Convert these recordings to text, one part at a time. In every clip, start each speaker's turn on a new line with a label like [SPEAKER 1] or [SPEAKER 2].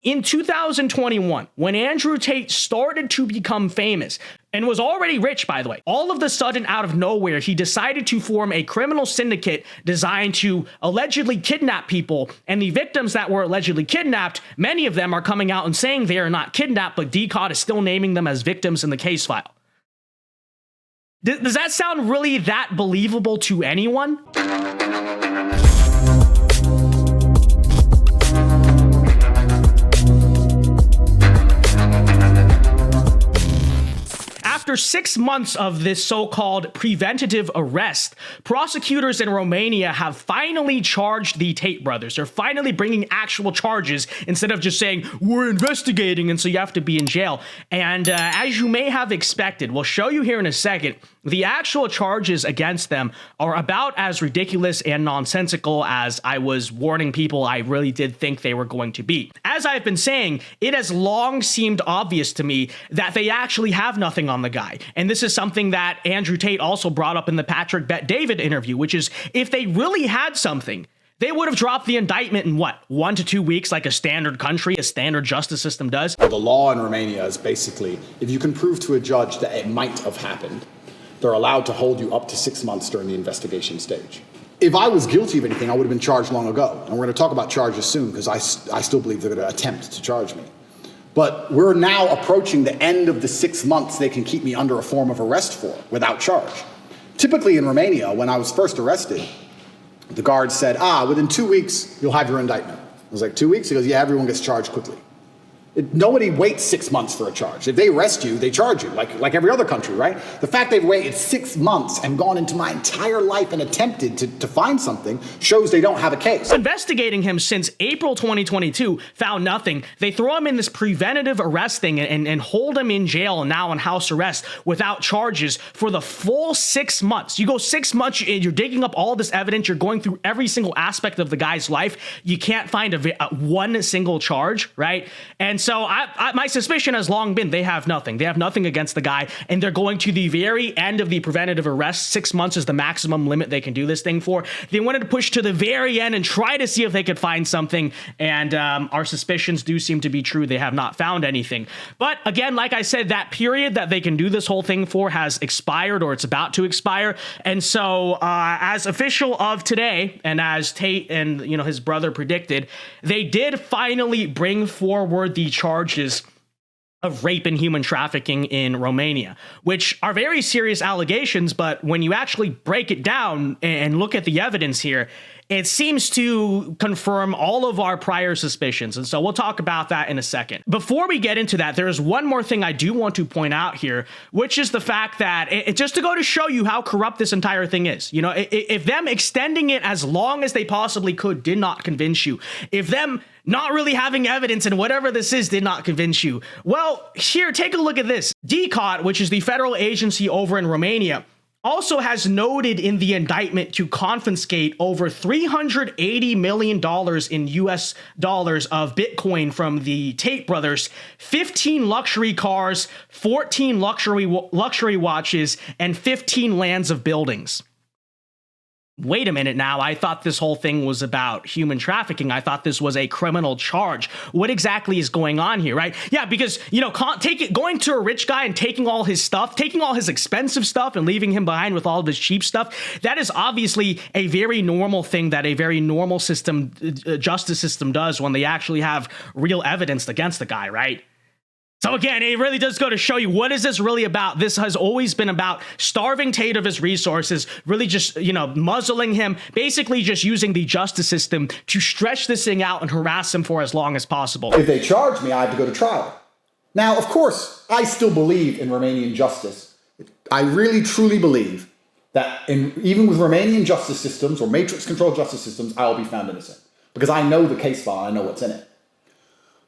[SPEAKER 1] In 2021, when Andrew Tate started to become famous, and was already rich, by the way, all of a sudden, out of nowhere, he decided to form a criminal syndicate designed to allegedly kidnap people. And the victims that were allegedly kidnapped, many of them are coming out and saying they are not kidnapped, but DCOT is still naming them as victims in the case file. Does that sound really that believable to anyone? After 6 months of this so-called preventative arrest, prosecutors in Romania have finally charged the Tate brothers. They're finally bringing actual charges instead of just saying, we're investigating, and so you have to be in jail. And as you may have expected, we'll show you here in a second, the actual charges against them are about as ridiculous and nonsensical as I was warning people I really did think they were going to be. As I've been saying, it has long seemed obvious to me that they actually have nothing on the guy. And this is something that Andrew Tate also brought up in the Patrick Bet-David interview, which is if they really had something, they would have dropped the indictment in what, 1 to 2 weeks, like a standard country, a standard justice system does?
[SPEAKER 2] The law in Romania is basically, if you can prove to a judge that it might have happened, they're allowed to hold you up to 6 months during the investigation stage. If I was guilty of anything, I would have been charged long ago. And we're going to talk about charges soon because I still believe they're going to attempt to charge me. But we're now approaching the end of the 6 months they can keep me under a form of arrest for without charge. Typically in Romania, when I was first arrested, the guard said, within 2 weeks, you'll have your indictment. I was like, 2 weeks? He goes, yeah, everyone gets charged quickly. Nobody waits 6 months for a charge. If they arrest you, they charge you, like every other country, right? The fact they've waited 6 months and gone into my entire life and attempted to find something shows they don't have a case.
[SPEAKER 1] Investigating him since April 2022, found nothing. They throw him in this preventative arrest thing and hold him in jail now on house arrest without charges for the full 6 months. You go 6 months, you're digging up all this evidence, you're going through every single aspect of the guy's life. You can't find one single charge, right? And so my suspicion has long been they have nothing. They have nothing against the guy, and they're going to the very end of the preventative arrest. 6 months is the maximum limit they can do this thing for. They wanted to push to the very end and try to see if they could find something, and our suspicions do seem to be true. They have not found anything. But again, like I said, that period that they can do this whole thing for has expired, or it's about to expire. And so as official of today, and as Tate and his brother predicted, they did finally bring forward the charges of rape and human trafficking in Romania, which are very serious allegations. But when you actually break it down and look at the evidence here, it seems to confirm all of our prior suspicions. And so we'll talk about that in a second. Before we get into that, there's one more thing I do want to point out here, which is the fact that just to go to show you how corrupt this entire thing is. If them extending it as long as they possibly could did not convince you, if them not really having evidence and whatever this is did not convince you, well, here, take a look at this. DCOT, which is the federal agency over in Romania, also has noted in the indictment to confiscate over $380 million in US dollars of Bitcoin from the Tate brothers, 15 luxury cars, 14 luxury watches, and 15 lands of buildings. Wait a minute now, I thought this whole thing was about human trafficking. I thought this was a criminal charge. What exactly is going on here, right? Yeah, because, going to a rich guy and taking all his stuff, taking all his expensive stuff and leaving him behind with all of his cheap stuff, that is obviously a very normal thing that a very normal system, justice system does when they actually have real evidence against the guy, right? So again, it really does go to show you, what is this really about? This has always been about starving Tate of his resources, really just, muzzling him, basically just using the justice system to stretch this thing out and harass him for as long as possible.
[SPEAKER 2] If they charge me, I have to go to trial. Now, of course, I still believe in Romanian justice. I really, truly believe that even with Romanian justice systems or matrix-controlled justice systems, I will be found innocent. Because I know the case file, I know what's in it.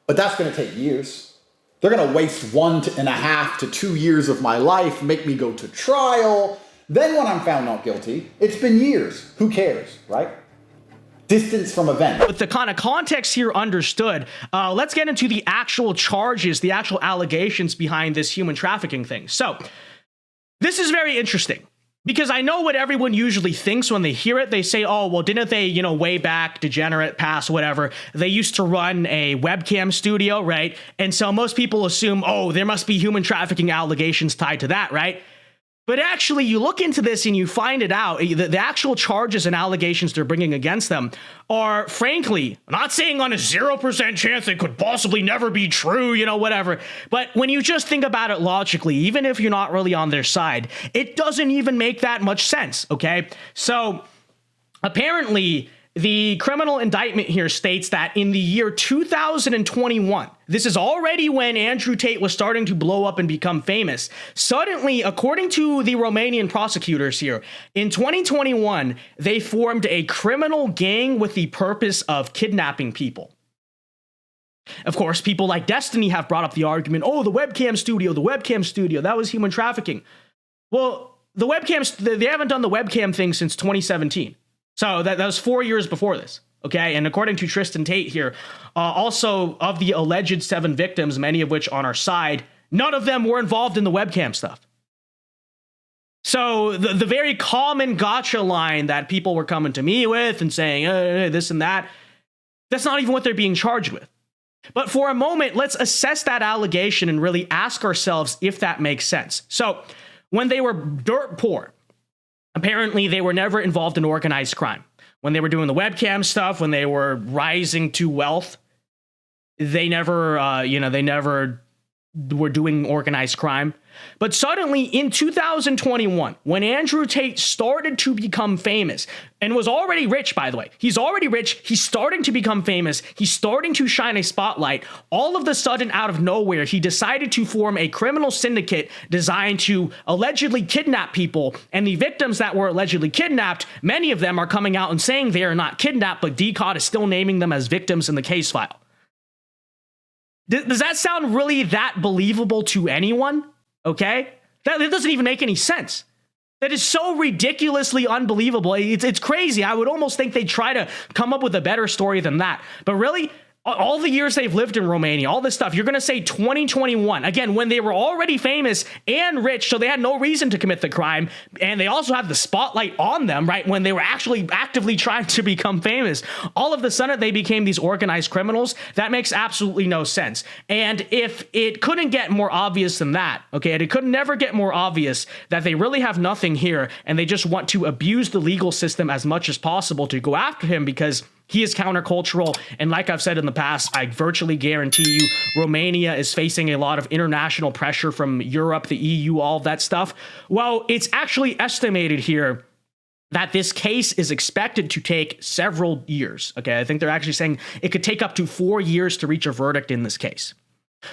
[SPEAKER 2] But that's going to take years. They're going to waste 1.5 to 2 years of my life, make me go to trial. Then when I'm found not guilty, it's been years. Who cares, right? Distance from event.
[SPEAKER 1] With the kind of context here understood, let's get into the actual charges, the actual allegations behind this human trafficking thing. So this is very interesting. Because I know what everyone usually thinks when they hear it. They say, oh, well, didn't they, way back, degenerate, past, whatever, they used to run a webcam studio, right? And so most people assume, oh, there must be human trafficking allegations tied to that, right? But actually, you look into this and you find it out. The actual charges and allegations they're bringing against them are, frankly, I'm not saying on a 0% chance it could possibly never be true, whatever. But when you just think about it logically, even if you're not really on their side, it doesn't even make that much sense, okay? So apparently, the criminal indictment here states that in the year 2021, this is already when Andrew Tate was starting to blow up and become famous. Suddenly, according to the Romanian prosecutors here, in 2021, they formed a criminal gang with the purpose of kidnapping people. Of course, people like Destiny have brought up the argument, oh, the webcam studio, that was human trafficking. Well, they haven't done the webcam thing since 2017. So that was 4 years before this, okay? And according to Tristan Tate here, also of the alleged 7 victims, many of which on our side, none of them were involved in the webcam stuff. So the very common gotcha line that people were coming to me with and saying this and that, that's not even what they're being charged with. But for a moment, let's assess that allegation and really ask ourselves if that makes sense. So when they were dirt poor, apparently, they were never involved in organized crime. When they were doing the webcam stuff, when they were rising to wealth, they never were doing organized crime. But suddenly in 2021, when Andrew Tate started to become famous and was already rich, by the way, he's already rich. He's starting to become famous. He's starting to shine a spotlight. All of a sudden, out of nowhere, he decided to form a criminal syndicate designed to allegedly kidnap people. And the victims that were allegedly kidnapped, many of them are coming out and saying they are not kidnapped, but DCOT is still naming them as victims in the case file. Does that sound really that believable to anyone? Okay? That doesn't even make any sense. That is so ridiculously unbelievable. It's crazy. I would almost think they'd try to come up with a better story than that. But really, all the years they've lived in Romania, all this stuff, you're going to say 2021, again, when they were already famous and rich, so they had no reason to commit the crime, and they also had the spotlight on them, right, when they were actually actively trying to become famous. All of a sudden, they became these organized criminals. That makes absolutely no sense. And if it couldn't get more obvious than that, okay, and it could never get more obvious that they really have nothing here, and they just want to abuse the legal system as much as possible to go after him because he is countercultural, and like I've said in the past, I virtually guarantee you Romania is facing a lot of international pressure from Europe, the EU, all of that stuff. Well, it's actually estimated here that this case is expected to take several years. Okay, I think they're actually saying it could take up to 4 years to reach a verdict in this case,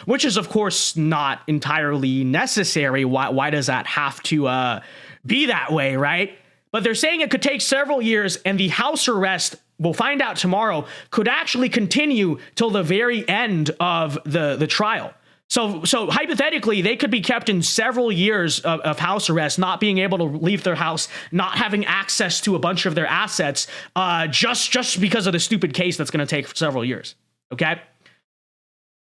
[SPEAKER 1] which is, of course, not entirely necessary. Why does that have to be that way, right? But they're saying it could take several years, and the house arrest, we'll find out tomorrow, could actually continue till the very end of the trial. So hypothetically, they could be kept in several years of house arrest, not being able to leave their house, not having access to a bunch of their assets, just because of the stupid case that's going to take several years. Okay?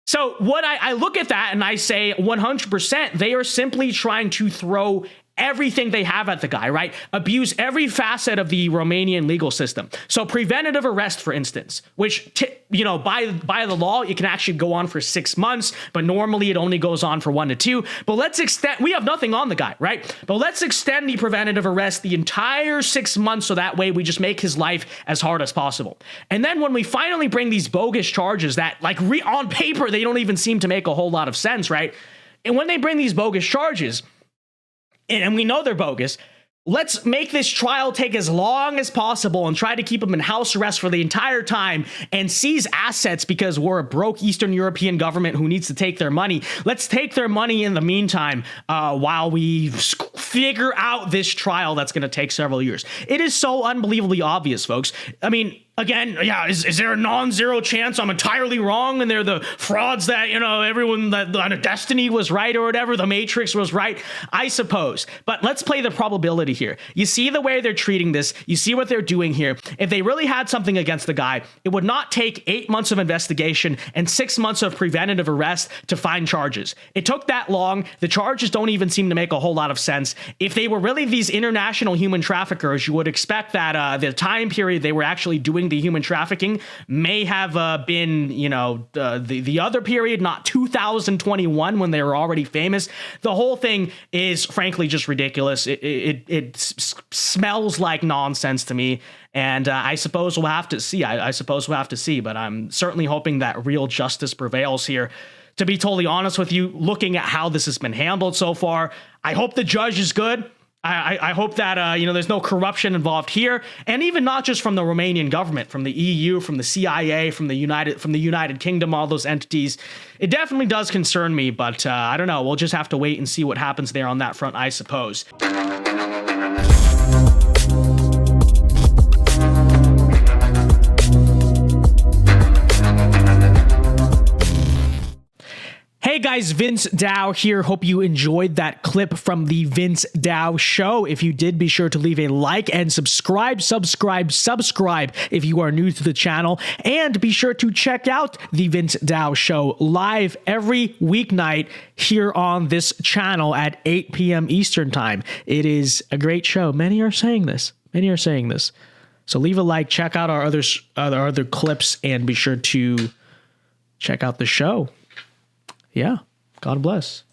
[SPEAKER 1] So what I look at that and I say 100%, they are simply trying to throw everything they have at the guy, right? Abuse every facet of the Romanian legal system. So preventative arrest, for instance, which, by the law, it can actually go on for 6 months, but normally it only goes on for 1 to 2. But let's extend, we have nothing on the guy, right? But let's extend the preventative arrest the entire 6 months so that way we just make his life as hard as possible. And then when we finally bring these bogus charges that, on paper, they don't even seem to make a whole lot of sense, right? And when they bring these bogus charges, and we know they're bogus, let's make this trial take as long as possible and try to keep them in house arrest for the entire time and seize assets because we're a broke Eastern European government who needs to take their money. Let's take their money in the meantime while we figure out this trial that's going to take several years. It is so unbelievably obvious, folks. I mean, Again, yeah, is there a non-zero chance I'm entirely wrong and they're the frauds that, everyone that Destiny was right or whatever, the Matrix was right? I suppose. But let's play the probability here. You see the way they're treating this. You see what they're doing here. If they really had something against the guy, it would not take 8 months of investigation and 6 months of preventative arrest to find charges. It took that long. The charges don't even seem to make a whole lot of sense. If they were really these international human traffickers, you would expect that the time period they were actually doing the human trafficking may have been, the other period, not 2021 when they were already famous. The whole thing is frankly just ridiculous. It smells like nonsense to me. And I suppose we'll have to see. I suppose we'll have to see. But I'm certainly hoping that real justice prevails here. To be totally honest with you, looking at how this has been handled so far, I hope the judge is good. I hope that, there's no corruption involved here. And even not just from the Romanian government, from the EU, from the CIA, from the United Kingdom, all those entities. It definitely does concern me, but I don't know. We'll just have to wait and see what happens there on that front, I suppose. Hey guys, Vince Dao here. Hope you enjoyed that clip from the Vince Dao show. If you did, be sure to leave a like and subscribe if you are new to the channel. And be sure to check out the Vince Dao show live every weeknight here on this channel at 8 p.m. Eastern time. It is a great show. Many are saying this. So leave a like, check out our other clips, and be sure to check out the show. Yeah. God bless.